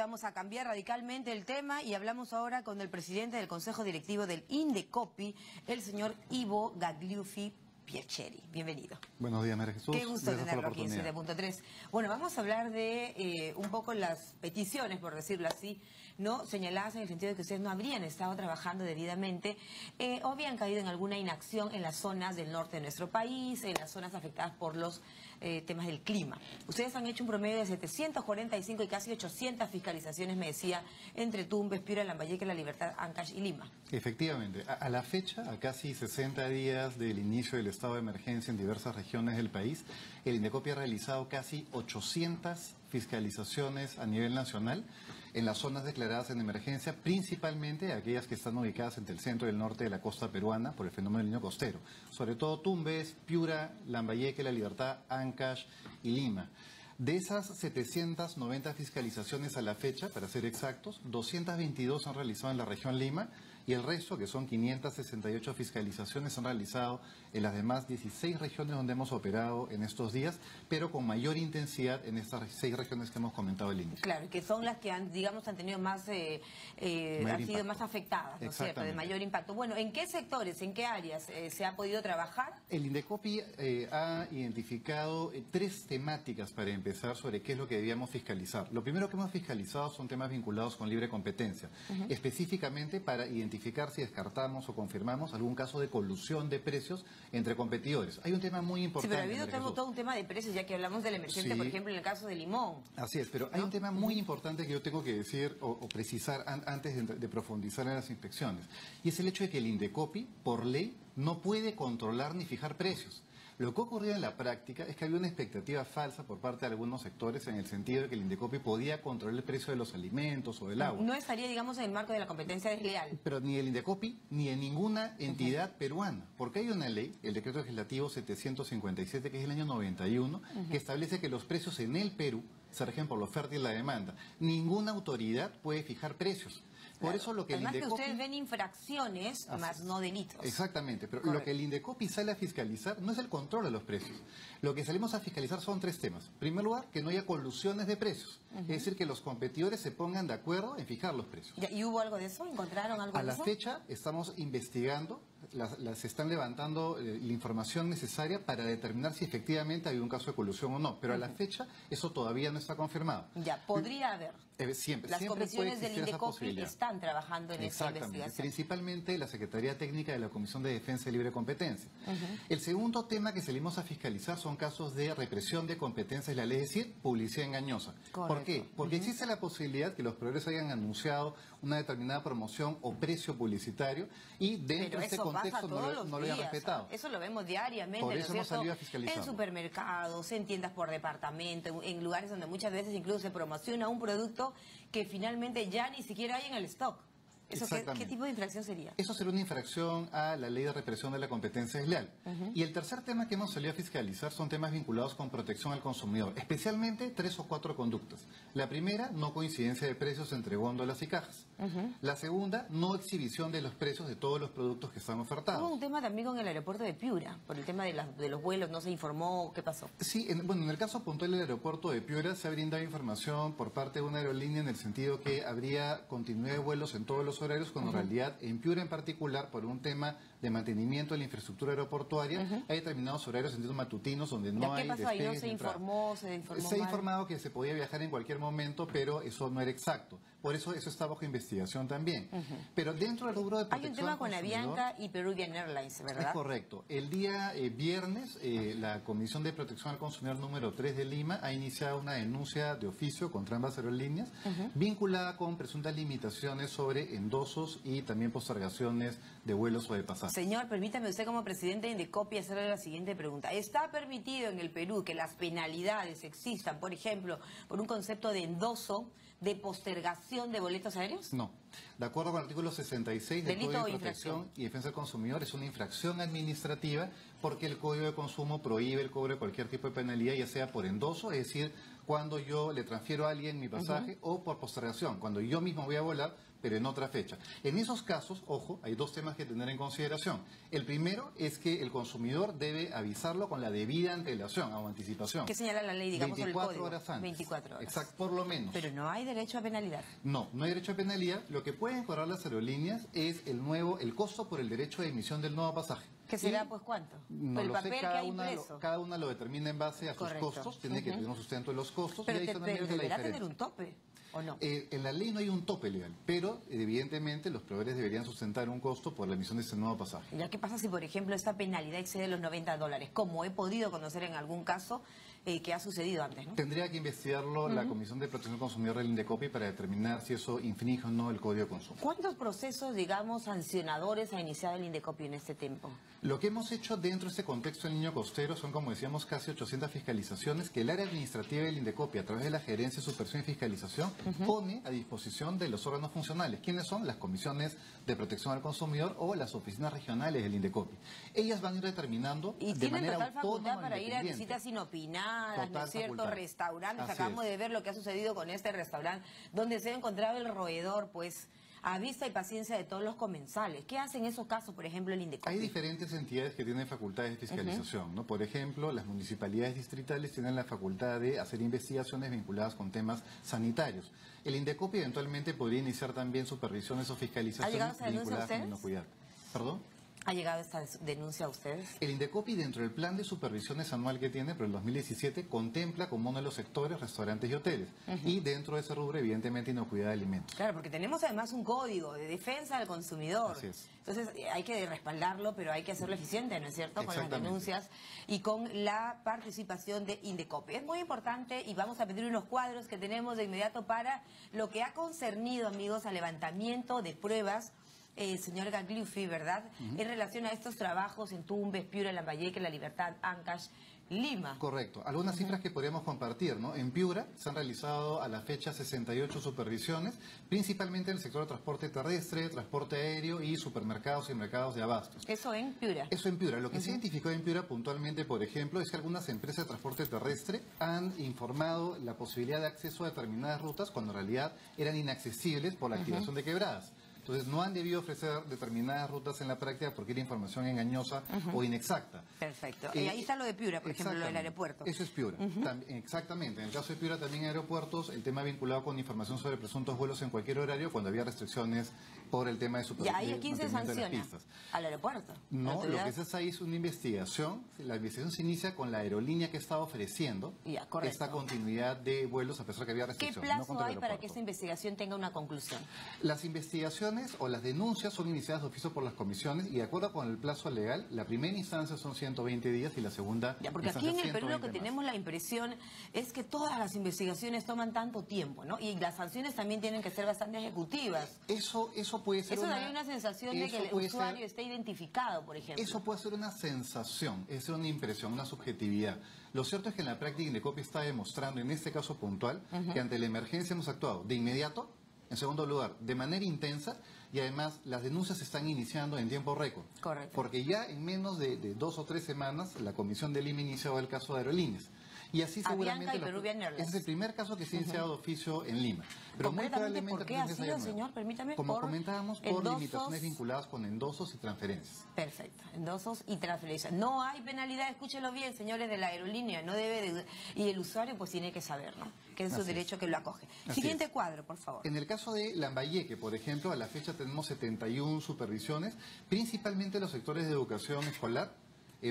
Vamos a cambiar radicalmente el tema y hablamos ahora con el presidente del Consejo Directivo del Indecopi, el señor Ivo Gagliuffi Piaceri. Bienvenido. Buenos días, María Jesús. Qué gusto tenerlo aquí en 7.3. Bueno, vamos a hablar de un poco las peticiones, por decirlo así, no señaladas en el sentido de que ustedes no habrían estado trabajando debidamente o habían caído en alguna inacción en las zonas del norte de nuestro país, en las zonas afectadas por los temas del clima. Ustedes han hecho un promedio de 745 y casi 800 fiscalizaciones, me decía, entre Tumbes, Piura, Lambayeque, La Libertad, Ancash y Lima. Efectivamente, a la fecha, a casi 60 días del inicio del estado de emergencia en diversas regiones del país, el Indecopi ha realizado casi 800 fiscalizaciones a nivel nacional en las zonas declaradas en emergencia, principalmente aquellas que están ubicadas entre el centro y el norte de la costa peruana por el fenómeno del Niño costero, sobre todo Tumbes, Piura, Lambayeque, La Libertad, Ancash y Lima. De esas 790 fiscalizaciones a la fecha, para ser exactos, 222 se han realizado en la región Lima y el resto, que son 568 fiscalizaciones, se han realizado en las demás 16 regiones donde hemos operado en estos días, pero con mayor intensidad en estas 6 regiones que hemos comentado al inicio. Claro, que son las que han, digamos, han tenido más, han sido más afectadas, ¿no es cierto?, de mayor impacto. Bueno, ¿en qué sectores, en qué áreas se ha podido trabajar? El Indecopi ha identificado 3 temáticas para empezar sobre qué es lo que debíamos fiscalizar. Lo primero que hemos fiscalizado son temas vinculados con libre competencia, específicamente para identificar si descartamos o confirmamos algún caso de colusión de precios entre competidores. Hay un tema muy importante. Sí, pero ha habido todo un tema de precios, ya que hablamos del emergente, por ejemplo, en el caso de limón. Así es, pero hay un tema muy importante que yo tengo que decir o precisar antes de profundizar en las inspecciones, y es el hecho de que el Indecopi, por ley, no puede controlar ni fijar precios. Lo que ocurrió en la práctica es que había una expectativa falsa por parte de algunos sectores en el sentido de que el Indecopi podía controlar el precio de los alimentos o del agua. No estaría, digamos, en el marco de la competencia desleal. Pero ni el Indecopi ni en ninguna entidad peruana, porque hay una ley, el decreto legislativo 757, que es del año 91, que establece que los precios en el Perú se rigen por la oferta y la demanda. Ninguna autoridad puede fijar precios. Por eso lo que además el Indecopi... que ustedes ven infracciones, más no delitos. Exactamente, pero lo que el Indecopi sale a fiscalizar no es el control de los precios. Lo que salimos a fiscalizar son 3 temas. En primer lugar, que no haya colusiones de precios. Es decir, que los competidores se pongan de acuerdo en fijar los precios. ¿Y hubo algo de eso? ¿Encontraron algo de eso? A la fecha estamos investigando, se están levantando la información necesaria para determinar si efectivamente hay un caso de colusión o no. Pero a la fecha eso todavía no está confirmado. Ya, podría haber. Siempre. Las siempre comisiones del Indecopi están trabajando en esta investigación. Principalmente la Secretaría Técnica de la Comisión de Defensa y Libre Competencia. El segundo tema que salimos a fiscalizar son casos de represión de competencias, es decir, publicidad engañosa. ¿Por qué? Porque existe la posibilidad que los proveedores hayan anunciado una determinada promoción o precio publicitario y dentro de este contexto no lo hayan respetado. Eso lo vemos diariamente. Por eso hemos salido a fiscalizar. En supermercados, en tiendas por departamento, en lugares donde muchas veces incluso se promociona un producto que finalmente ya ni siquiera hay en el stock. ¿Eso qué tipo de infracción sería? Eso sería una infracción a la ley de represión de la competencia desleal. Y el tercer tema que hemos salido a fiscalizar son temas vinculados con protección al consumidor, especialmente 3 o 4 conductas. La primera, no coincidencia de precios entre góndolas y cajas. La segunda, no exhibición de los precios de todos los productos que están ofertados. Hubo un tema también con el aeropuerto de Piura, por el tema de los vuelos, no se informó, ¿qué pasó? Sí, en el caso puntual del aeropuerto de Piura se ha brindado información por parte de una aerolínea en el sentido que habría continuidad de vuelos en todos los horarios, cuando en realidad en Piura en particular, por un tema de mantenimiento de la infraestructura aeroportuaria, hay determinados horarios en sentidos matutinos donde no hay despegues. ¿Qué pasó ahí? ¿No se informó? Se ha informado que se podía viajar en cualquier momento, pero eso no era exacto. Por eso está bajo investigación también. Pero dentro del rubro de protección hay un tema con Avianca y Peruvian Airlines, ¿verdad? Es correcto. El día viernes, la Comisión de Protección al Consumidor número 3 de Lima ha iniciado una denuncia de oficio contra ambas aerolíneas, vinculada con presuntas limitaciones sobre endosos y también postergaciones de vuelos o de pasajes. Señor, permítame usted como presidente de Indecopi hacerle la siguiente pregunta. ¿Está permitido en el Perú que las penalidades existan, por ejemplo, por un concepto de endoso, de postergación de boletos aéreos? No. De acuerdo con el artículo 66 del Código de Protección y Defensa del Consumidor, es una infracción administrativa porque el Código de Consumo prohíbe el cobro de cualquier tipo de penalidad, ya sea por endoso, es decir, cuando yo le transfiero a alguien mi pasaje o por postergación, cuando yo mismo voy a volar, pero en otra fecha. En esos casos, ojo, hay dos temas que tener en consideración. El primero es que el consumidor debe avisarlo con la debida antelación o anticipación. ¿Qué señala la ley, digamos, 24 el código? horas antes. 24 horas. Exacto, por lo menos. Pero no hay derecho a penalidad. No, no hay derecho a penalidad. Lo que pueden cobrar las aerolíneas es el costo por el derecho de emisión del nuevo pasaje. ¿Qué será, pues, cuánto? No el lo papel sé, que hay impreso. cada una lo determina en base a Correcto. sus costos, tiene que tener un sustento de los costos Pero, y adicionalmente la deberá diferencia. tener un tope, ¿o no? En la ley no hay un tope legal, pero evidentemente los proveedores deberían sustentar un costo por la emisión de este nuevo pasaje. Ya, ¿qué pasa si, por ejemplo, esta penalidad excede los $90? Como he podido conocer en algún caso que ha sucedido antes, ¿no? Tendría que investigarlo la Comisión de Protección del Consumidor del Indecopi para determinar si eso infringe o no el Código de Consumo. ¿Cuántos procesos, digamos, sancionadores ha iniciado el Indecopi en este tiempo? Lo que hemos hecho dentro de este contexto del niño costero son, como decíamos, casi 800 fiscalizaciones que el área administrativa del Indecopi, a través de la Gerencia de Supervisión y Fiscalización, pone a disposición de los órganos funcionales. ¿Quiénes son? Las comisiones de protección al consumidor o las oficinas regionales del Indecopi. Ellas van a ir determinando y de manera total facultad autónoma, para ir a independiente. visitas inopinadas, ¿no Total es cierto? facultad. Restaurantes. Así Acabamos es. de ver lo que ha sucedido con este restaurante, donde se ha encontrado el roedor, pues, a vista y paciencia de todos los comensales. ¿Qué hacen en esos casos, por ejemplo, el Indecopi? Hay diferentes entidades que tienen facultades de fiscalización, ¿no? Por ejemplo, las municipalidades distritales tienen la facultad de hacer investigaciones vinculadas con temas sanitarios. El Indecopi eventualmente podría iniciar también supervisiones o fiscalizaciones llegado esa denuncia a vinculadas con ustedes? inocuidad. ¿Perdón? ¿Ha llegado esta denuncia a ustedes? El Indecopi, dentro del plan de supervisiones anual que tiene por el 2017, contempla como uno de los sectores restaurantes y hoteles. Y dentro de ese rubro, evidentemente, inocuidad de alimentos. Claro, porque tenemos además un código de defensa del consumidor. Así es. Entonces hay que respaldarlo, pero hay que hacerlo eficiente, ¿no es cierto? Con las Exactamente. denuncias y con la participación de Indecopi. Es muy importante y vamos a pedir unos cuadros que tenemos de inmediato para lo que ha concernido, amigos, al levantamiento de pruebas. Señor Gagliuffi, ¿verdad? En relación a estos trabajos en Tumbes, Piura, Lambayeque, La Libertad, Ancash, Lima. Correcto. Algunas cifras que podríamos compartir, ¿no? En Piura se han realizado a la fecha 68 supervisiones, principalmente en el sector de transporte terrestre, transporte aéreo y supermercados y mercados de abastos. Eso en Piura. Eso en Piura. Lo que se identificó en Piura puntualmente, por ejemplo, es que algunas empresas de transporte terrestre han informado la posibilidad de acceso a determinadas rutas cuando en realidad eran inaccesibles por la activación de quebradas. Entonces, no han debido ofrecer determinadas rutas en la práctica porque era información engañosa o inexacta. Perfecto. Y ahí está lo de Piura, por ejemplo, lo del aeropuerto. Eso es Piura. Exactamente. En el caso de Piura, también aeropuertos, el tema vinculado con información sobre presuntos vuelos en cualquier horario cuando había restricciones por el tema de supervisión. ¿Y ahí a quién se sanciona? Pistas. ¿Al aeropuerto? No, lo que se hace ahí es una investigación. La investigación se inicia con la aerolínea que estaba ofreciendo esta continuidad de vuelos a pesar de que había ¿Qué restricciones. plazo hay para que esta investigación tenga una conclusión? Las investigaciones o las denuncias son iniciadas de oficio por las comisiones y de acuerdo con el plazo legal, la primera instancia son 120 días y la segunda Ya, porque aquí instancia en el Perú lo que 120 más. tenemos la impresión es que todas las investigaciones toman tanto tiempo, ¿no? Y las sanciones también tienen que ser bastante ejecutivas. Eso puede ser Eso daría una sensación de que el usuario esté identificado, por ejemplo. Eso puede ser una sensación, es una impresión, una subjetividad. Lo cierto es que en la práctica Indecopi está demostrando, en este caso puntual, que ante la emergencia hemos actuado de inmediato, en segundo lugar, de manera intensa, y además las denuncias se están iniciando en tiempo récord. Correcto. Porque ya en menos de 2 o 3 semanas la Comisión de Lima inició el caso de aerolíneas. Y así seguramente... Avianca y Peruvian Airlines. Ese es el primer caso que se ha iniciado de oficio en Lima. Pero muy probablemente ¿por qué ha sido, señor? Permítame. Como comentábamos, por endosos, limitaciones vinculadas con endosos y transferencias. Perfecto, endosos y transferencias. No hay penalidad, escúchelo bien, señores de la aerolínea, no debe de... Y el usuario pues tiene que saber, ¿no? Que es su derecho que lo acoge. Siguiente cuadro, por favor. En el caso de Lambayeque, por ejemplo, a la fecha tenemos 71 supervisiones, principalmente en los sectores de educación escolar,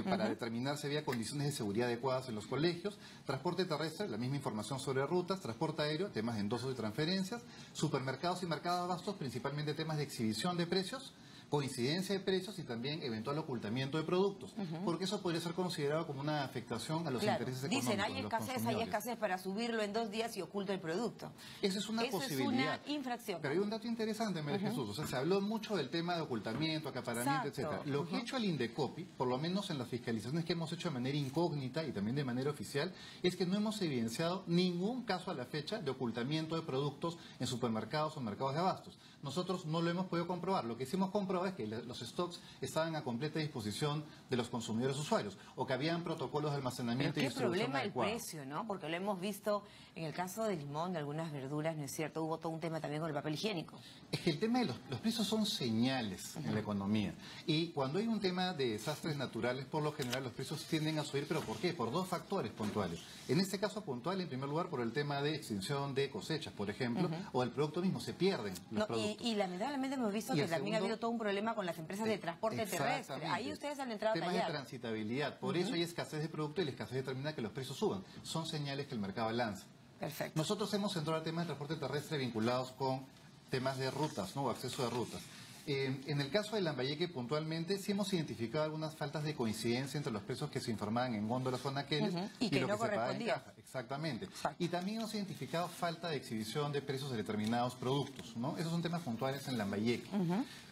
para determinar si había condiciones de seguridad adecuadas en los colegios, transporte terrestre, la misma información sobre rutas, transporte aéreo, temas de endosos y transferencias, supermercados y mercados de abastos, principalmente temas de exhibición de precios, coincidencia de precios y también eventual ocultamiento de productos, porque eso podría ser considerado como una afectación a los intereses económicos. Dicen, de los consumidores. hay escasez para subirlo en 2 días y oculto el producto. Esa es una posibilidad. Es una infracción. Pero hay un dato interesante, María Jesús. O sea, se habló mucho del tema de ocultamiento, acaparamiento, etcétera. Lo que ha hecho el Indecopi, por lo menos en las fiscalizaciones que hemos hecho de manera incógnita y también de manera oficial, es que no hemos evidenciado ningún caso a la fecha de ocultamiento de productos en supermercados o mercados de abastos. nosotros no lo hemos podido comprobar. Lo que sí hemos comprobado es que los stocks estaban a completa disposición de los consumidores usuarios o que habían protocolos de almacenamiento y Pero qué distribución problema el adecuados. precio, ¿no? Porque lo hemos visto en el caso del limón, de algunas verduras, ¿no es cierto? Hubo todo un tema también con el papel higiénico. Es que el tema de los precios son señales en la economía. Y cuando hay un tema de desastres naturales, por lo general los precios tienden a subir. ¿Pero por qué? Por dos factores puntuales. En este caso puntual, en primer lugar, por el tema de extinción de cosechas, por ejemplo, o el producto mismo, se pierden los productos. Y lamentablemente hemos visto Y que el también ha segundo, habido todo un problema con las empresas de transporte terrestre. Exactamente. Ahí ustedes han entrado a Temas de tallar. transitabilidad. Por eso hay escasez de producto y la escasez determina que los precios suban. Son señales que el mercado lanza. Perfecto. Nosotros hemos entrado al tema de transporte terrestre vinculados con temas de rutas, ¿no? O acceso de rutas. En el caso de Lambayeque, puntualmente, sí hemos identificado algunas faltas de coincidencia entre los precios que se informaban en góndolas o anaqueles Y que lo no que se pagaba en correspondía. caja. Exactamente. Exacto. Y también hemos identificado falta de exhibición de precios de determinados productos, ¿no? Esos son temas puntuales en Lambayeque.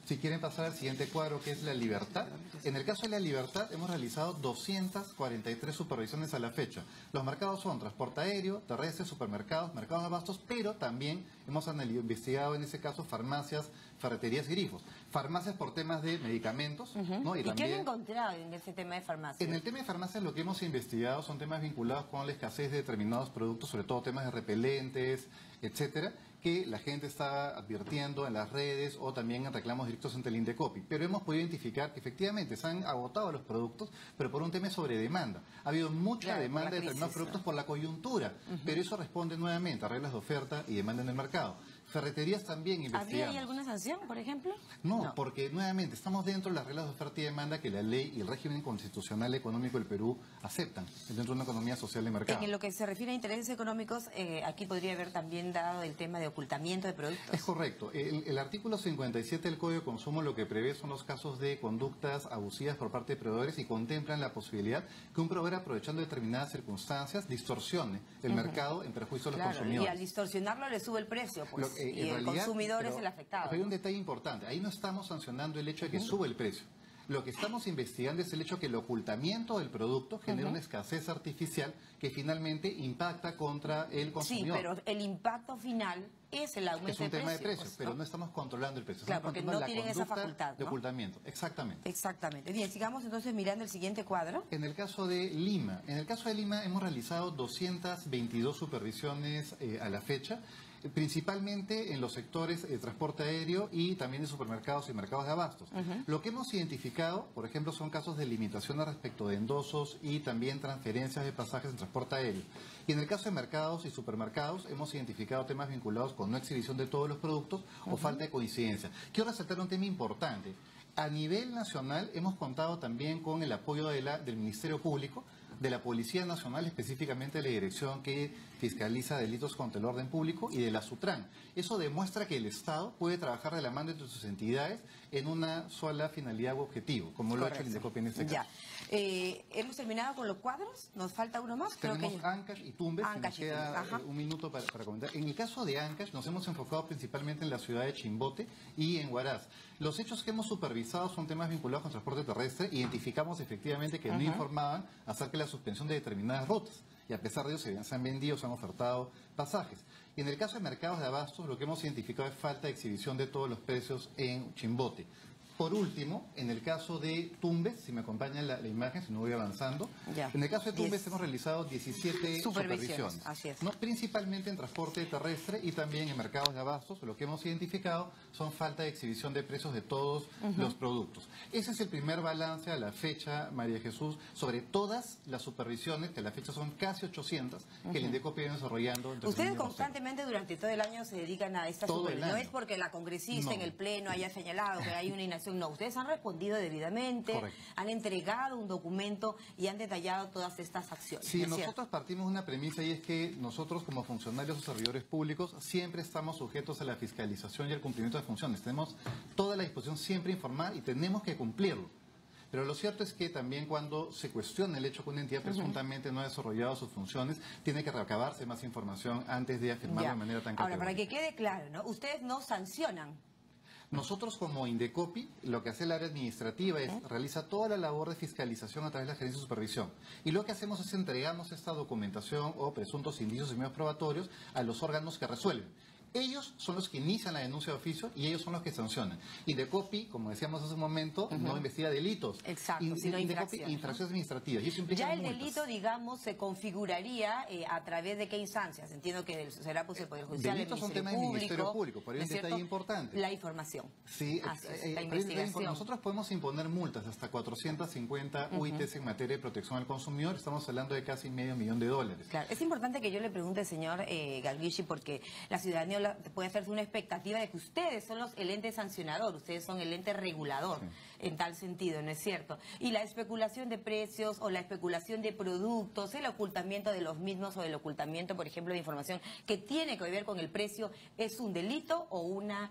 Si quieren pasar al siguiente cuadro, que es la libertad. En el caso de la libertad, hemos realizado 243 supervisiones a la fecha. Los mercados son transporte aéreo, terrestre, supermercados, mercados de abastos, pero también hemos investigado en ese caso farmacias, ferreterías y grifos. Farmacias por temas de medicamentos, ¿no? ¿Y qué también, han encontrado en ese tema de farmacia? en el tema de farmacias lo que hemos investigado son temas vinculados con la escasez de determinados productos, sobre todo temas de repelentes, etcétera, que la gente está advirtiendo en las redes o también en reclamos directos ante el Indecopi. Pero hemos podido identificar que efectivamente se han agotado los productos, pero por un tema sobre demanda. Ha habido mucha Claro, demanda por la de determinados crisis, productos ¿no? por la coyuntura, pero eso responde nuevamente a reglas de oferta y demanda en el mercado. Ferreterías también investigamos. ¿Habría ahí alguna sanción, por ejemplo? No, porque nuevamente estamos dentro de las reglas de oferta y demanda que la ley y el régimen constitucional económico del Perú aceptan dentro de una economía social de mercado. En lo que se refiere a intereses económicos, aquí podría haber también dado el tema de ocultamiento de productos. Es correcto. El artículo 57 del Código de Consumo lo que prevé son los casos de conductas abusivas por parte de proveedores y contemplan la posibilidad que un proveedor, aprovechando determinadas circunstancias, distorsione el mercado en perjuicio de los Claro, y consumidores. al distorsionarlo le sube el precio, pues, En y el realidad, consumidor es pero el afectado. hay un detalle importante. Ahí no estamos sancionando el hecho de que sube el precio. Lo que estamos investigando es el hecho que el ocultamiento del producto genera una escasez artificial que finalmente impacta contra el Sí, consumidor. pero el impacto final es el aumento Es un tema de precios, pues, pero no estamos controlando el precio. Claro, Estamos porque controlando no la tienen esa conducta facultad, de ¿no? ocultamiento. Exactamente. Exactamente. Bien, sigamos entonces mirando el siguiente cuadro. En el caso de Lima, hemos realizado 222 supervisiones a la fecha, principalmente en los sectores de transporte aéreo y también de supermercados y mercados de abastos. Lo que hemos identificado, por ejemplo, son casos de limitaciones respecto de endosos y también transferencias de pasajes en transporte aéreo. Y en el caso de mercados y supermercados, hemos identificado temas vinculados con no exhibición de todos los productos o falta de coincidencia. Quiero resaltar un tema importante. A nivel nacional hemos contado también con el apoyo del Ministerio Público, de la Policía Nacional, específicamente de la dirección que fiscaliza delitos contra el orden público y de la SUTRAN. Eso demuestra que el Estado puede trabajar de la mano entre sus entidades en una sola finalidad u objetivo, como lo ha hecho el Indecopi en este caso. Ya. Hemos terminado con los cuadros, nos falta uno más. Tenemos Ancash y Tumbes, Ancash nos y queda Tumbes, ajá. un minuto para comentar. En el caso de Ancash nos hemos enfocado principalmente en la ciudad de Chimbote y en Huaraz. Los hechos que hemos supervisado son temas vinculados con transporte terrestre. Identificamos efectivamente que no informaban acerca de la suspensión de determinadas rutas. Y a pesar de ello se han vendido, se han ofertado pasajes. Y en el caso de mercados de abastos, lo que hemos identificado es falta de exhibición de todos los precios en Chimbote. Por último, en el caso de Tumbes, si me acompaña la imagen, si no voy avanzando, Ya. en el caso de Tumbes 10 hemos realizado 17 supervisiones, así es. ¿no? Principalmente en transporte terrestre y también en mercados de abastos. Lo que hemos identificado son falta de exhibición de precios de todos los productos. Ese es el primer balance a la fecha, María Jesús, sobre todas las supervisiones, que a la fecha son casi 800, que el Indecopi viene desarrollando. entre Ustedes 2011. constantemente durante todo el año se dedican a esta Todo el supervisión. No año. es porque la congresista No. en el Pleno haya señalado que hay una inacción. No, ustedes han respondido debidamente, Correcto. han entregado un documento y han detallado todas estas acciones. Sí, ¿no es nosotros cierto? partimos de una premisa y es que nosotros como funcionarios o servidores públicos siempre estamos sujetos a la fiscalización y al cumplimiento de funciones. Tenemos toda la disposición siempre a informar y tenemos que cumplirlo. Pero lo cierto es que también cuando se cuestiona el hecho que una entidad presuntamente no ha desarrollado sus funciones, tiene que recabarse más información antes de afirmarlo Ya. de manera tan Ahora, para categórica. que quede claro, ¿no? Ustedes no sancionan. Nosotros como Indecopi, lo que hace el área administrativa es realiza toda la labor de fiscalización a través de la gerencia de supervisión. Y lo que hacemos es entregamos esta documentación o presuntos indicios y medios probatorios a los órganos que resuelven. Ellos son los que inician la denuncia de oficio y ellos son los que sancionan. Indecopi, como decíamos hace un momento, no investiga delitos. Exacto, sino infracciones. Infracciones administrativas. Y eso implica ya el multas. delito, digamos, se configuraría a través de qué instancias. Entiendo que será pues, el Poder Judicial, Delitos el son temas del Ministerio Público, por ahí ¿no un es detalle cierto? importante. La información. Sí, la investigación. Nosotros podemos imponer multas hasta 450 UITs en materia de protección al consumidor. Estamos hablando de casi $500 millones. Claro, es importante que yo le pregunte, señor Galguichi, porque la ciudadanía puede hacerse una expectativa de que ustedes son el ente sancionador, ustedes son el ente regulador, en tal sentido, ¿no es cierto? Y la especulación de precios o la especulación de productos, el ocultamiento de los mismos o el ocultamiento, por ejemplo, de información que tiene que ver con el precio, ¿es un delito o una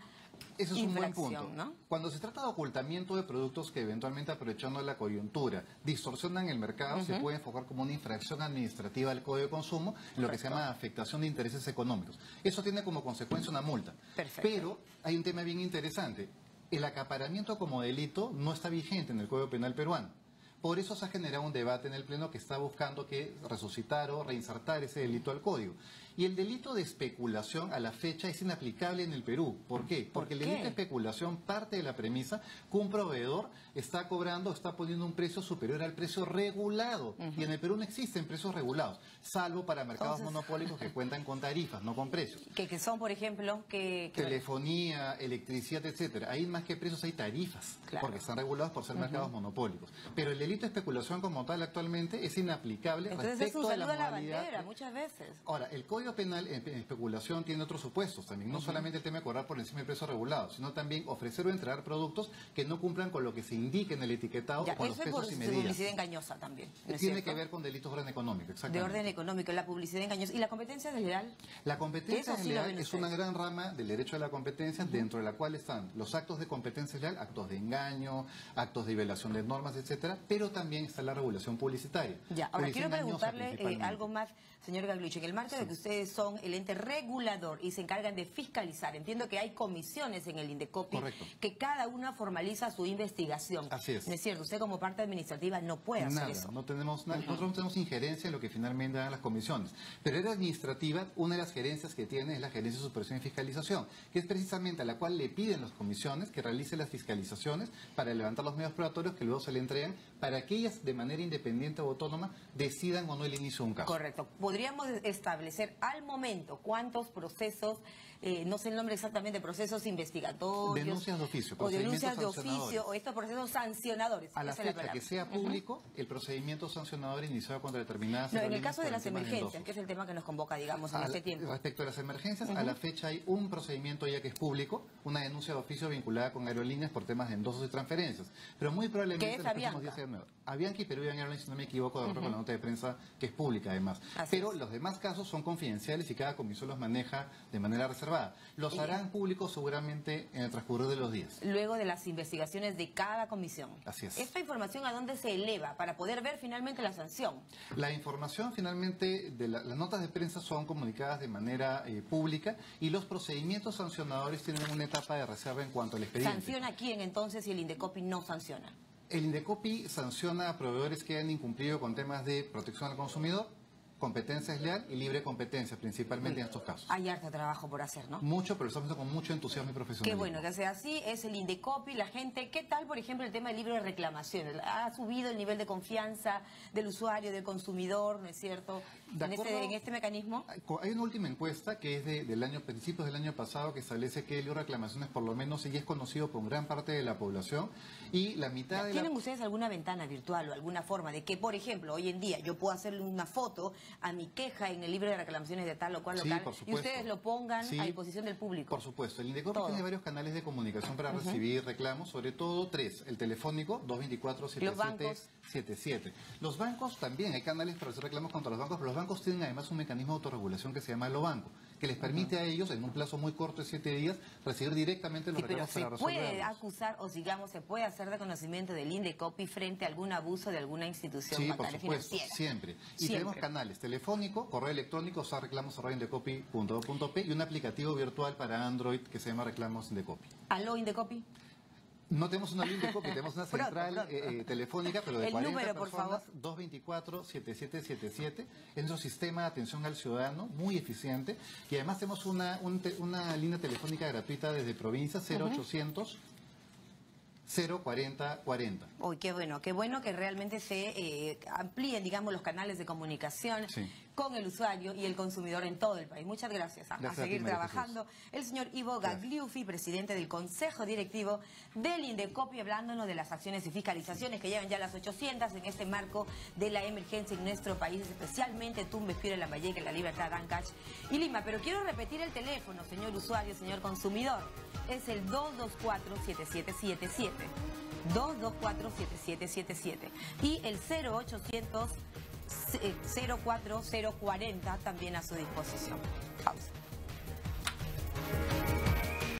Ese es un buen infracción, punto. ¿no? Cuando se trata de ocultamiento de productos que eventualmente aprovechando la coyuntura distorsionan el mercado, se puede enfocar como una infracción administrativa del Código de Consumo, lo que se llama afectación de intereses económicos. Eso tiene como consecuencia una multa. Perfecto. Pero hay un tema bien interesante. El acaparamiento como delito no está vigente en el Código Penal peruano. Por eso se ha generado un debate en el Pleno que está buscando que resucitar o reinsertar ese delito al Código. Y el delito de especulación a la fecha es inaplicable en el Perú. ¿Por qué? Porque el delito de especulación parte de la premisa que un proveedor está cobrando, está poniendo un precio superior al precio regulado. Y en el Perú no existen precios regulados, salvo para mercados monopólicos que cuentan con tarifas, no con precios. Que son, por ejemplo, telefonía, electricidad, etcétera. Ahí más que precios hay tarifas, porque están regulados por ser mercados monopólicos. Pero el delito de especulación como tal actualmente es inaplicable. Entonces respecto es un de la saludo a la modalidad. bandera, muchas veces. Ahora, el Código Penal en especulación tiene otros supuestos también, no solamente el tema de cobrar por encima del precio regulado, sino también ofrecer o entregar productos que no cumplan con lo que se indica en el etiquetado o con los pesos y medidas. Publicidad engañosa también. Tiene que ver con delitos de orden económico, exactamente. De orden económico, la publicidad engañosa. ¿Y la competencia desleal? La competencia desleal es una gran rama del derecho a la competencia, dentro de la cual están los actos de competencia desleal, actos de engaño, actos de violación de normas, etcétera, pero también está la regulación publicitaria. Ya, ahora publicidad quiero preguntarle algo más, señor Galguichi. En el marco de que ustedes son el ente regulador y se encargan de fiscalizar, entiendo que hay comisiones en el Indecopi que cada una formaliza su investigación. Así es. ¿No es cierto? Usted como parte administrativa no puede hacer eso. No tenemos nada. Nosotros no tenemos injerencia en lo que finalmente dan las comisiones. Pero en administrativa, una de las gerencias que tiene es la Gerencia de Supervisión y Fiscalización, que es precisamente a la cual le piden las comisiones que realice las fiscalizaciones para levantar los medios probatorios que luego se le entregan para que ellas de manera independiente o autónoma decidan o no el inicio de un caso. Correcto. Podríamos establecer al momento cuántos procesos, no sé el nombre exactamente, procesos investigatorios. Denuncias de oficio. O denuncias de oficio, o estos procesos sancionadores. A la fecha que sea público, el procedimiento sancionador iniciado contra determinadas en el caso de las emergencias, que es el tema que nos convoca, digamos, en este tiempo. Respecto a las emergencias, a la fecha hay un procedimiento ya que es público, una denuncia de oficio vinculada con aerolíneas por temas de endosos y transferencias. Pero muy probablemente en los próximos días sea nuevo. Avianca y Peruvian Airlines, si no me equivoco, de acuerdo con la nota de prensa que es pública además. Pero los demás casos son confidenciales y cada comisión los maneja de manera reservada. Los harán públicos seguramente en el transcurso de los días. Luego de las investigaciones de cada comisión. Así es. ¿Esta información a dónde se eleva para poder ver finalmente la sanción? La información finalmente de las notas de prensa son comunicadas de manera pública y los procedimientos sancionadores tienen una etapa de reserva en cuanto al expediente. ¿Sanciona quién entonces si el Indecopi no sanciona? El Indecopi sanciona a proveedores que han incumplido con temas de protección al consumidor, competencia desleal y libre competencia, principalmente en estos casos. Hay harto trabajo por hacer, ¿no? Mucho, pero lo estamos haciendo con mucho entusiasmo y profesionalismo. Qué bueno que sea así, es el Indecopi, la gente. ¿Qué tal, por ejemplo, el tema del libro de reclamaciones? ¿Ha subido el nivel de confianza del usuario, del consumidor, no es cierto, en este mecanismo? Hay una última encuesta que es del año, principios del año pasado, que establece que el libro de reclamaciones, por lo menos, sí es conocido por gran parte de la población y la mitad de ¿Tienen ustedes alguna ventana virtual o alguna forma de que, por ejemplo, hoy en día yo puedo hacerle una foto a mi queja en el libro de reclamaciones de tal o cual local y ustedes lo pongan a disposición del público? Por supuesto. El Indecopi tiene varios canales de comunicación para recibir reclamos, sobre todo 3. El telefónico, 224-7777. Los bancos también, hay canales para hacer reclamos contra los bancos, pero los bancos tienen además un mecanismo de autorregulación que se llama Lo Banco, que les permite a ellos, en un plazo muy corto de 7 días, recibir directamente los reclamos para resolverlos. ¿Se puede acusar o, digamos, se puede hacer reconocimiento del Indecopi frente a algún abuso de alguna institución bancaria financiera? Siempre. Y tenemos canales telefónico, correo electrónico, reclamos@indecopi.p y un aplicativo virtual para Android que se llama Reclamos Indecopi. ¿Aló, Indecopi? No tenemos una línea de copia, tenemos una central telefónica, pero de El 40 número, por personas, favor. 224-7777. Es nuestro sistema de atención al ciudadano, muy eficiente. Y además tenemos una línea telefónica gratuita desde provincia, 0800 040 40. Uy, qué bueno que realmente se amplíen, digamos, los canales de comunicación Sí. con el usuario y el consumidor en todo el país. Muchas gracias. A Gracias a seguir ti, María trabajando. El señor Ivo Gagliuffi, presidente del Consejo Directivo del Indecopi, hablándonos de las acciones y fiscalizaciones que llevan ya las 800 en este marco de la emergencia en nuestro país, especialmente Tumbes, Piura, Lambayeque, La Libertad, Ancash y Lima. Pero quiero repetir el teléfono, señor usuario, señor consumidor. Es el 224-7777. 224-7777. Y el 0800 04040 también a su disposición. Pausa.